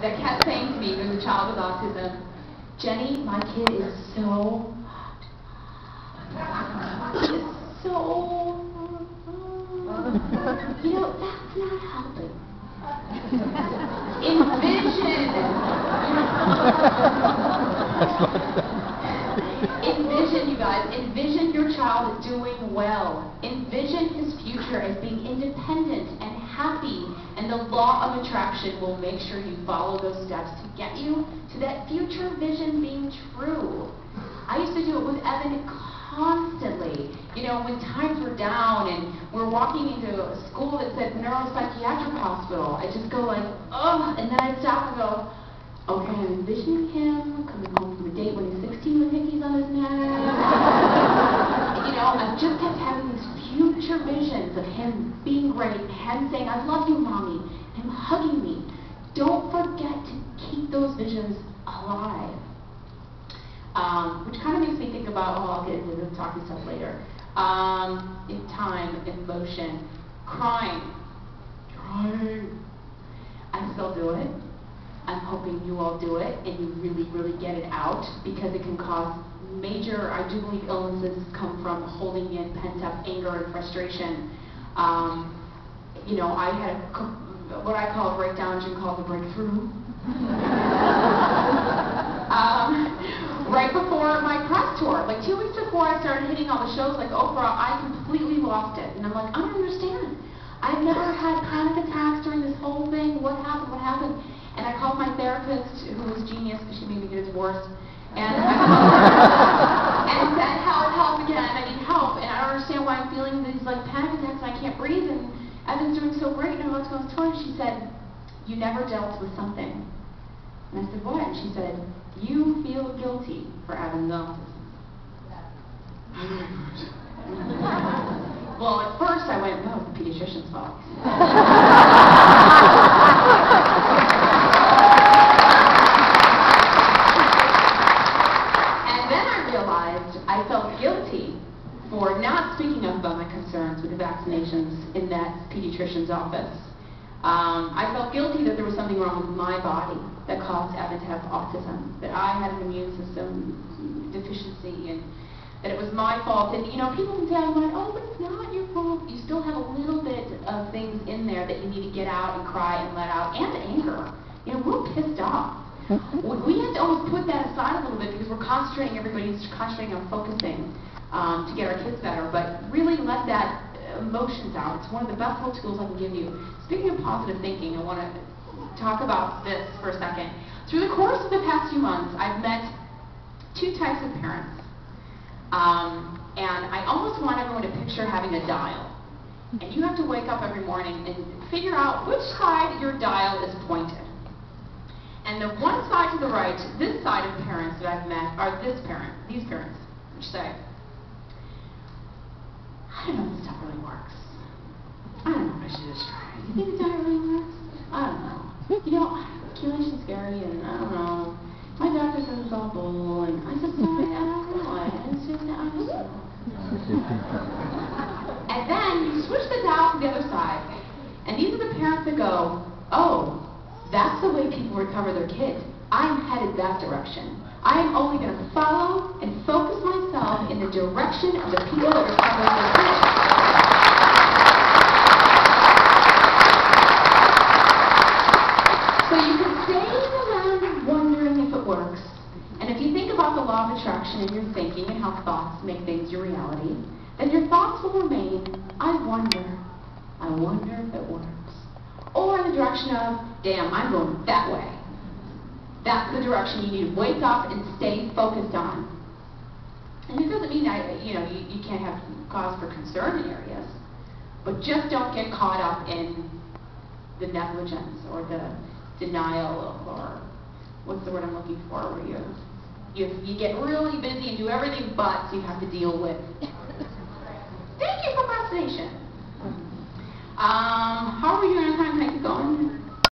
that kept saying to me, there's a child with autism, Jenny, my kid is so hot. He is so, you know, that's not helping. Envision, you guys, envision your child doing well. Envision his future as being independent and happy, and the law of attraction will make sure you follow those steps to get you to that future vision being true. I used to do it with Evan constantly. You know, when times were down and we're walking into a school that said neuropsychiatric hospital, I just go like, oh, and then I'd stop and go, okay, I'm envisioning him coming home from a date when he's 16 with hickeys on his neck. You know, I just kept having these future visions of him being great, him saying, I love you, Mommy, him hugging me. Don't forget to keep those visions alive. Which kind of makes me think about, oh, I'll get into the talking stuff later. In time, in motion, crying. I still do it. I'm hoping you all do it and you really, really get it out, because it can cause major, I do believe illnesses come from holding in pent-up anger and frustration. You know, I had what I call a breakdown, Jim calls a breakthrough. Right before my press tour, like 2 weeks before I started hitting all the shows like Oprah, I completely lost it. And I'm like, I don't understand. I've never had panic attacks during this whole thing. What happened? What happened? And I called my therapist, who was genius because she made me get a divorce. And I called her and said, help again, I need help. And I don't understand why I'm feeling these like panic attacks and I can't breathe. And Evan's doing so great and what's going on. She said, you never dealt with something. And I said, what? And she said, you feel guilty for Evan's autism. Well, at first I went, no, it's the pediatrician's fault. And then I realized I felt guilty for not speaking up about my concerns with the vaccinations in that pediatrician's office. I felt guilty that there was something wrong with my body that caused Evan to have autism, that I had an immune system deficiency, and that it was my fault. And you know, people can say, oh, but it's not your fault. You still have a little bit of things in there that you need to get out and cry and let out, and anger. You know, we're pissed off. We have to always put that aside a little bit because we're concentrating, everybody's concentrating on focusing to get our kids better, but really let that emotions out. It's one of the best little tools I can give you. Speaking of positive thinking, I want to talk about this for a second. Through the course of the past few months, I've met two types of parents. And I almost want everyone to picture having a dial. And you have to wake up every morning and figure out which side your dial is pointed. And the one side to the right, this side of parents that I've met, are these parents, which say, I don't know if this stuff really works. I don't know if I should just try it. You think the dial really works? I don't know. You know, accumulation's scary, and I don't know. My doctor says it's all bull, and I just don't know. It's just, I just don't know. And then you switch the dial to the other side, and these are the parents that go, oh, that's the way people recover their kids. I'm headed that direction. I am only going to follow and focus myself in the direction of the people that recover their kids. So you can stay around wondering if it works. And if you think about the law of attraction in your thinking and how thoughts make things your reality, then your thoughts will remain, I wonder if it works. Or in the direction of, damn, I'm going that way. That's the direction you need to wake up and stay focused on. And it doesn't mean that, you know, you can't have cause for concern in areas, but just don't get caught up in the negligence or the denial, or what's the word I'm looking for, where you get really busy and do everything but you have to deal with. Thank you, procrastination. How are we doing on time?